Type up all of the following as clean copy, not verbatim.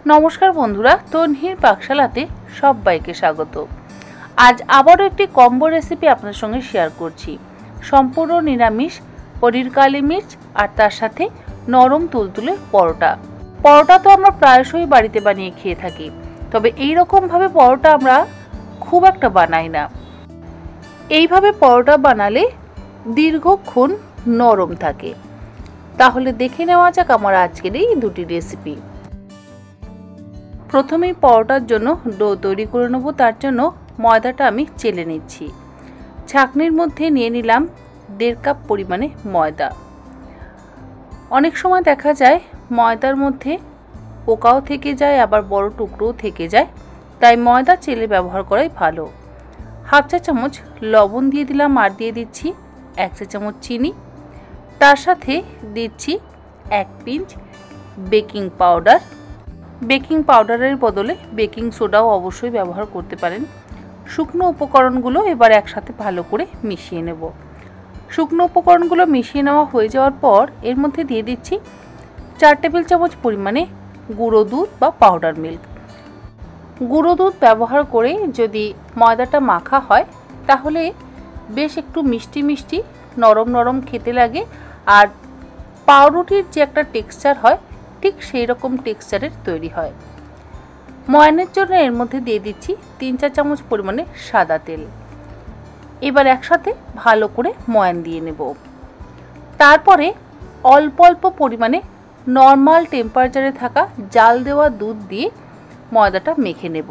नमस्कार बंधुरा तन्हिर पाकशालाते सबाइके स्वागत। आज आबारो एकटी कम्बो रेसिपि आपनादेर संगे शेयर करछि। सम्पूर्ण निरामिष पनिर काली मिर्च और तार साथे नरम तुलतुले परोटा। परोटा तो आमरा प्रायशई बाड़ीते बानिये खेये थाकि, तबे एई रकम भावे परोटा आमरा खूब एकटा बानाई ना। एइभावे परोटा बानाले दीर्घक्षण नरम थाके। ताहले देखे नेওয়া যাক आमार आजकेर एई दुटी रेसिपि। प्रथमेই পরোটার জন্য ডো তৈরি করে নেব। তার জন্য ময়দাটা আমি চেলে নিচ্ছি। ছাঁকনির মধ্যে নিয়ে নিলাম 1.5 কাপ পরিমাণে ময়দা। অনেক সময় দেখা যায় ময়দার মধ্যে পোকাও থেকে যায়, আবার বড় টুকরোও থেকে যায়, তাই ময়দা চেলে ব্যবহার করাই ভালো। হাফ চা চামচ লবণ দিয়ে দিলাম আর দিয়ে দিচ্ছি 1 চা চামচ চিনি। তার সাথে দিচ্ছি 1 পিঞ্চ বেকিং পাউডার। বেকিং পাউডারের বদলে বেকিং সোডাও অবশ্যই ব্যবহার করতে পারেন। শুকনো উপকরণগুলো এবার একসাথে ভালো করে মিশিয়ে নেব। শুকনো উপকরণগুলো মিশিয়ে নেওয়া হয়ে যাওয়ার পর এর মধ্যে দিয়ে দিচ্ছি 4 টেবিল চামচ পরিমাণে গুঁড়ো দুধ বা পাউডার মিল্ক। গুঁড়ো দুধ ব্যবহার করে যদি ময়দাটা মাখা হয় তাহলে বেশ একটু মিষ্টি মিষ্টি নরম নরম খেতে লাগে, আর পাউরুটির যে একটা টেক্সচার হয় ঠিক সেই রকম টেক্সচারের তৈরি হয়। ময়ানের জন্য এর মধ্যে দিয়ে দিচ্ছি 3-4 চামচ পরিমাণে সাদা তেল। এবার একসাথে ভালো করে ময়ান দিয়ে নেব। তারপরে অল্প অল্প পরিমাণে নরমাল টেম্পারেচারে থাকা জাল দেওয়া দুধ দিয়ে ময়দাটা মেখে নেব।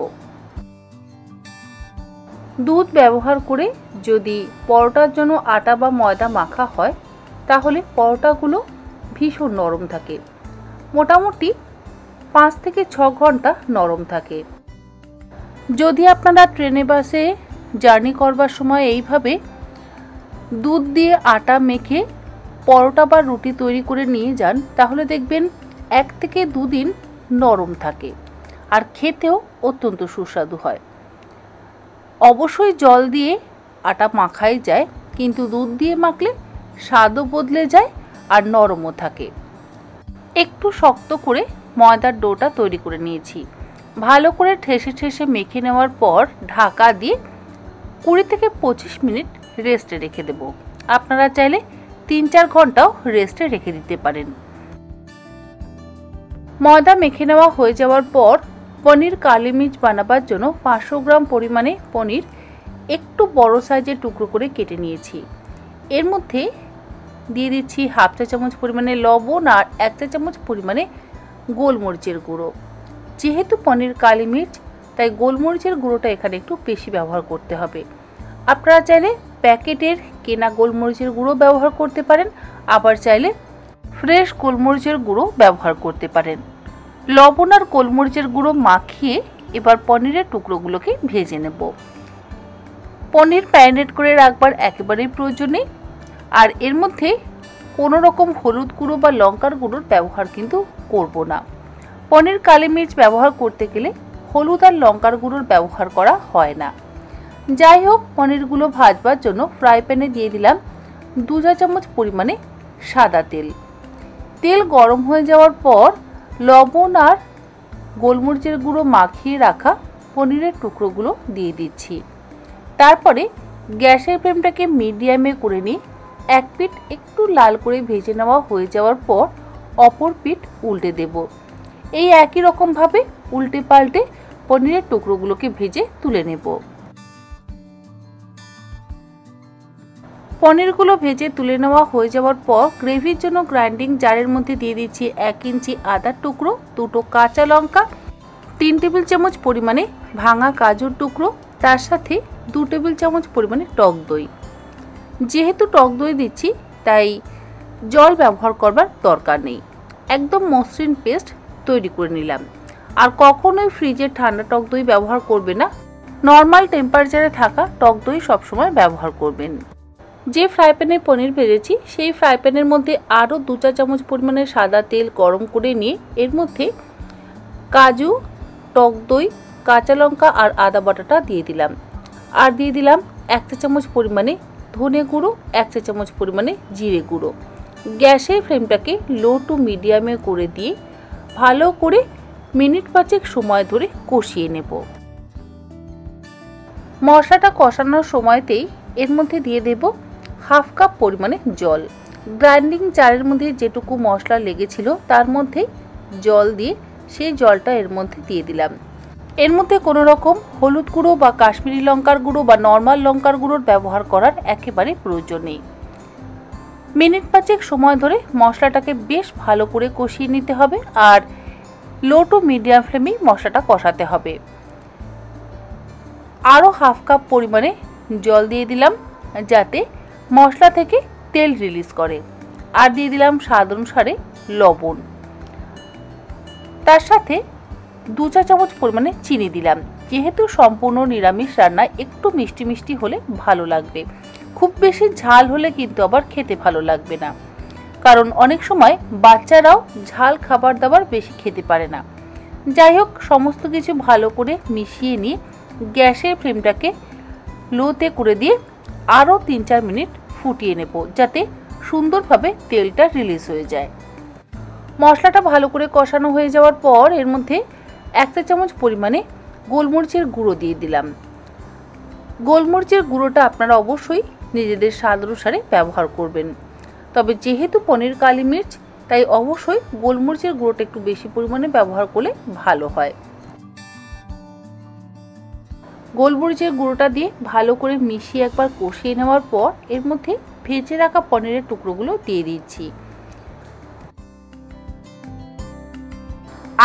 দুধ ব্যবহার করে যদি পরোটার জন্য আটা বা ময়দা মাখা হয় তাহলে পরোটাগুলো ভীষণ নরম থাকে। মোটামুটি 5 থেকে 6 ঘন্টা নরম থাকে। যদি আপনারা ট্রেনে বাসে জার্নি করবার সময় এইভাবে দুধ দিয়ে আটা মেখে পরোটা বা রুটি তৈরি করে নিয়ে যান তাহলে দেখবেন 1 থেকে 2 দিন নরম থাকে আর খেতেও অত্যন্ত সুস্বাদু হয়। অবশ্যই জল দিয়ে আটা মাখাই যায়, কিন্তু দুধ দিয়ে মাখলে স্বাদও বদলে যায় আর নরমও থাকে। একটু শক্ত করে ময়দার ডোটা তৈরি করে নিয়েছি। ভালো করে ঠেসে ঠেসে মেখে নেওয়ার পর ঢাকা দিয়ে 20 থেকে 25 মিনিট রেস্টে রেখে দেব। আপনারা চাইলে 3-4 ঘন্টাও রেস্টে রেখে দিতে পারেন। ময়দা মেখে নেওয়া হয়ে যাওয়ার পর পনির কালি মির্চ বানাবার জন্য 500 গ্রাম পরিমাণে পনির একটু বড় সাইজের টুকরো করে কেটে নিয়েছি। এর মধ্যে দিয়ে দিচ্ছি হাফ চা চামচ পরিমাণে লবণ আর 1 চা চামচ পরিমাণে গোলমরিচের গুঁড়ো। যেহেতু পনির কালি মির্চ তাই গোলমরিচের গুঁড়োটা এখানে একটু বেশি ব্যবহার করতে হবে। আপনারা চাইলে প্যাকেটের কেনা গোলমরিচের গুঁড়ো ব্যবহার করতে পারেন, আবার চাইলে ফ্রেশ গোলমরিচের গুঁড়ো ব্যবহার করতে পারেন। লবণ আর গোলমরিচের গুঁড়ো মাখিয়ে এবার পনিরের টুকরোগুলোকে ভেজে নেব। পনির ম্যারিনেট করে রাখবার একেবারেই প্রয়োজন নেই, আর এর মধ্যে কোনো রকম হলুদ গুঁড়ো বা লঙ্কার গুঁড়োর ব্যবহার কিন্তু করব না। পনির কালি মির্চ ব্যবহার করতে গেলে হলুদ আর লঙ্কার গুঁড়োর ব্যবহার করা হয় না। যাই হোক, পনিরগুলো ভাজবার জন্য ফ্রাই প্যানে দিয়ে দিলাম 2 চা চামচ পরিমাণে সাদা তেল। তেল গরম হয়ে যাওয়ার পর লবণ আর গোলমরিচের গুঁড়ো মাখিয়ে রাখা পনিরের টুকরোগুলো দিয়ে দিচ্ছি। তারপরে গ্যাসের ফ্লেমটাকে মিডিয়ামে করে নিয়ে এক পিঠ একটু লাল করে ভেজে নেওয়া হয়ে যাওয়ার পর অপর পিঠ উল্টে দেব। এই একই রকম ভাবে উল্টে পাল্টে পনিরের টুকরোগুলোকে ভেজে তুলে নেব। পনিরগুলো ভেজে তুলে নেওয়া হয়ে যাওয়ার পর গ্রেভির জন্য গ্রাইন্ডিং জারের মধ্যে দিয়ে দিচ্ছি 1 ইঞ্চি আদার টুকরো, 2টো কাঁচা লঙ্কা, 3 টেবিল চামচ পরিমাণে ভাঙা কাজুর টুকরো, তার সাথে 2 টেবিল চামচ পরিমাণে টক দই। যেহেতু টক দই দিচ্ছি তাই জল ব্যবহার করবার দরকার নেই। একদম মসৃণ পেস্ট তৈরি করে নিলাম। আর কখনোই ফ্রিজের ঠান্ডা টক দই ব্যবহার করবে না, নর্মাল টেম্পারেচারে থাকা টক দই সবসময় ব্যবহার করবেন। যে ফ্রাই প্যানে পনির ভেজেছি সেই ফ্রাই প্যানের মধ্যে আরও 2 চা চামচ পরিমাণে সাদা তেল গরম করে নিয়ে এর মধ্যে কাজু, টক দই, কাঁচা লঙ্কা আর আদা বাটাটা দিয়ে দিলাম। আর দিয়ে দিলাম 1 চা চামচ পরিমাণে ধনে গুঁড়ো, 1 চা চামচ পরিমাণে জিরে গুঁড়ো। গ্যাসের ফ্লেমটাকে লো টু মিডিয়ামে করে দিয়ে ভালো করে মিনিট 5 সময় ধরে কষিয়ে নেব। মশলাটা কষানোর সময়তেই এর মধ্যে দিয়ে দেব হাফ কাপ পরিমাণে জল। গ্রাইন্ডিং জারের মধ্যে যেটুকু মশলা লেগেছিল তার মধ্যে জল দিয়ে সেই জলটা এর মধ্যে দিয়ে দিলাম। এর মধ্যে কোনো রকম হলুদ গুঁড়ো বা কাশ্মীরি লঙ্কার গুঁড়ো বা নর্মাল লঙ্কার গুঁড়োর ব্যবহার করার একেবারে প্রয়োজন নেই। মিনিট 5 সময় ধরে মশলাটাকে বেশ ভালো করে কষিয়ে নিতে হবে আর লো টু মিডিয়াম ফ্লেমে মশলাটা কষাতে হবে। আরও হাফ কাপ পরিমাণে জল দিয়ে দিলাম যাতে মশলা থেকে তেল রিলিজ করে, আর দিয়ে দিলাম স্বাদ অনুসারে লবণ। তার সাথে 2 চা চামচ পরিমাণে চিনি দিলাম। যেহেতু সম্পূর্ণ নিরামিষ রান্না একটু মিষ্টি মিষ্টি হলে ভালো লাগবে, খুব বেশি ঝাল হলে কিন্তু আবার খেতে ভালো লাগবে না, কারণ অনেক সময় বাচ্চারাও ঝাল খাবার দাবার বেশি খেতে পারে না। যাই হোক, সমস্ত কিছু ভালো করে মিশিয়ে নিয়ে গ্যাসের ফ্লেমটাকে লোতে করে দিয়ে আরও 3-4 মিনিট ফুটিয়ে নেব যাতে সুন্দরভাবে তেলটা রিলিজ হয়ে যায়। মশলাটা ভালো করে কষানো হয়ে যাওয়ার পর এর মধ্যে 1 চা চামচ পরিমাণে গোলমরিচের গুঁড়ো দিয়ে দিলাম। গোলমরিচের গুঁড়োটা আপনারা অবশ্যই নিজেদের স্বাদ অনুসারে ব্যবহার করবেন, তবে যেহেতু পনির কালি মির্চ তাই অবশ্যই গোলমরিচের গুঁড়োটা একটু বেশি পরিমাণে ব্যবহার করলে ভালো হয়। গোলমরিচের গুঁড়োটা দিয়ে ভালো করে মিশিয়ে একবার কষিয়ে নেওয়ার পর এর মধ্যে ভেজে রাখা পনিরের টুকরোগুলো দিয়ে দিচ্ছি,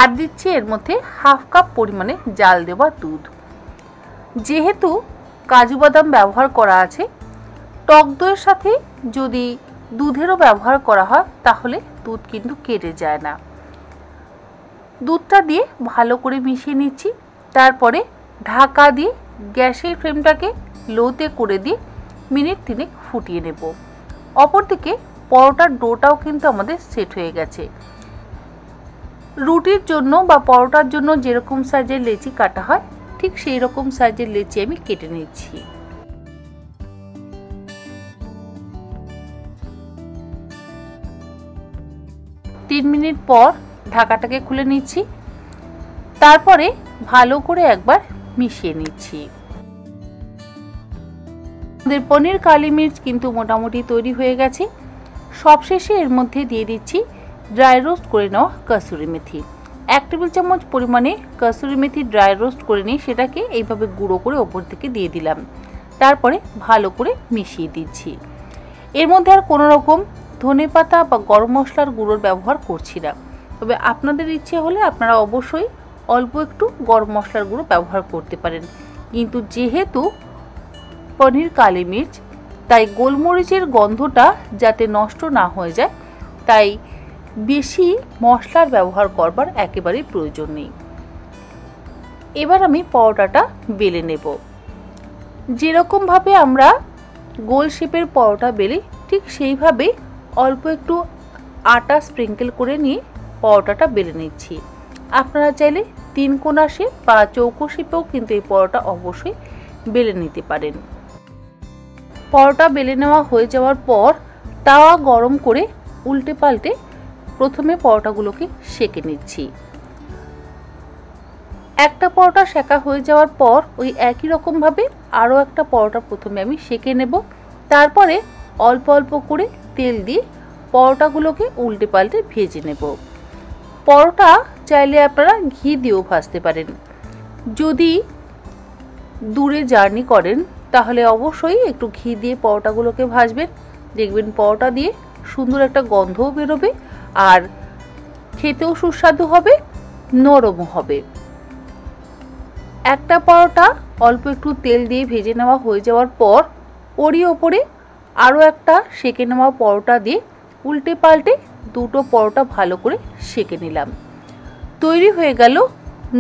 আর দিচ্ছি এর মধ্যে হাফ কাপ পরিমাণে জাল দেওয়া দুধ। যেহেতু কাজু বাদাম ব্যবহার করা আছে, টক দইয়ের সাথে যদি দুধেরও ব্যবহার করা হয় তাহলে দুধ কিন্তু কেটে যায় না। দুধটা দিয়ে ভালো করে মিশিয়ে নিচ্ছি, তারপরে ঢাকা দিয়ে গ্যাসের ফ্লেমটাকে লোতে করে দিয়ে মিনিট 3 ফুটিয়ে নেব। অপরদিকে পরোটার ডোটাও কিন্তু আমাদের সেট হয়ে গেছে। রুটির জন্য বা পরোটার জন্য যেরকম সাইজের লেচি কাটা হয় ঠিক সেই রকম সাইজের লেচি আমি কেটে নিচ্ছি। তিন মিনিট পর ঢাকাটাকে খুলে নিচ্ছি, তারপরে ভালো করে একবার মিশিয়ে নিচ্ছি। আমাদের পনির কালি মির্চ কিন্তু মোটামুটি তৈরি হয়ে গেছে। সবশেষে এর মধ্যে দিয়ে দিচ্ছি ড্রাই রোস্ট করে নেওয়া কসুরি মেথি। 1 টেবিল চামচ পরিমাণে কসুরি মেথি ড্রাই রোস্ট করে নিয়ে সেটাকে এইভাবে গুঁড়ো করে ওপর থেকে দিয়ে দিলাম, তারপরে ভালো করে মিশিয়ে দিচ্ছি। এর মধ্যে আর কোনো রকম ধনেপাতা বা গরম মশলার গুঁড়োর ব্যবহার করছি না, তবে আপনাদের ইচ্ছে হলে আপনারা অবশ্যই অল্প একটু গরম মশলার গুঁড়ো ব্যবহার করতে পারেন, কিন্তু যেহেতু পনির কালি মির্চ তাই গোলমরিচের গন্ধটা যাতে নষ্ট না হয়ে যায় তাই বেশি মশলার ব্যবহার করবার একেবারেই প্রয়োজন নেই। এবার আমি পরোটাটা বেলে নেব। যেরকমভাবে আমরা গোল শেপের পরোটা বেলি ঠিক সেইভাবে অল্প একটু আটা স্প্রিঙ্কেল করে নিয়ে পরোটাটা বেলে নিচ্ছি। আপনারা চাইলে 3 কোণা শেপ বা চৌকো শেপেও কিন্তু এই পরোটা অবশ্যই বেলে নিতে পারেন। পরোটা বেলে নেওয়া হয়ে যাওয়ার পর তাওয়া গরম করে উল্টে পাল্টে প্রথমে পরোটাগুলোকে সেঁকে নিচ্ছি। একটা পরোটা সেঁকা হয়ে যাওয়ার পর ওই একই রকমভাবে আরও একটা পরোটা প্রথমে আমি সেঁকে নেব, তারপরে অল্প অল্প করে তেল দিয়ে পরোটাগুলোকে উল্টে পাল্টে ভেজে নেব। পরোটা চাইলে আপনারা ঘি দিয়েও ভাজতে পারেন। যদি দূরে জার্নি করেন তাহলে অবশ্যই একটু ঘি দিয়ে পরোটাগুলোকে ভাজবেন, দেখবেন পরোটা দিয়ে সুন্দর একটা গন্ধও বেরোবে আর খেতেও সুস্বাদু হবে, নরমও হবে। একটা পরোটা অল্প একটু তেল দিয়ে ভেজে নেওয়া হয়ে যাওয়ার পর ওরই ওপরে আরও একটা সেঁকে নেওয়া পরোটা দিয়ে উল্টে পাল্টে দুটো পরোটা ভালো করে সেঁকে নিলাম। তৈরি হয়ে গেল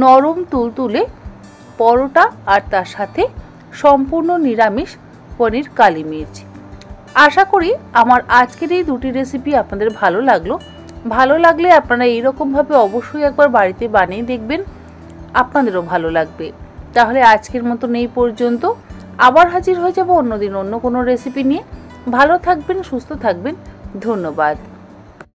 নরম তুলতুলে পরোটা আর তার সাথে সম্পূর্ণ নিরামিষ পনির কালি মির্চ। আশা করি আমার আজকের এই দুটি রেসিপি আপনাদের ভালো লাগলো। ভালো লাগলে আপনারা এইরকমভাবে অবশ্যই একবার বাড়িতে বানিয়ে দেখবেন, আপনাদেরও ভালো লাগবে। তাহলে আজকের মতন এই পর্যন্ত, আবার হাজির হয়ে যাব অন্যদিন অন্য কোনো রেসিপি নিয়ে। ভালো থাকবেন, সুস্থ থাকবেন, ধন্যবাদ।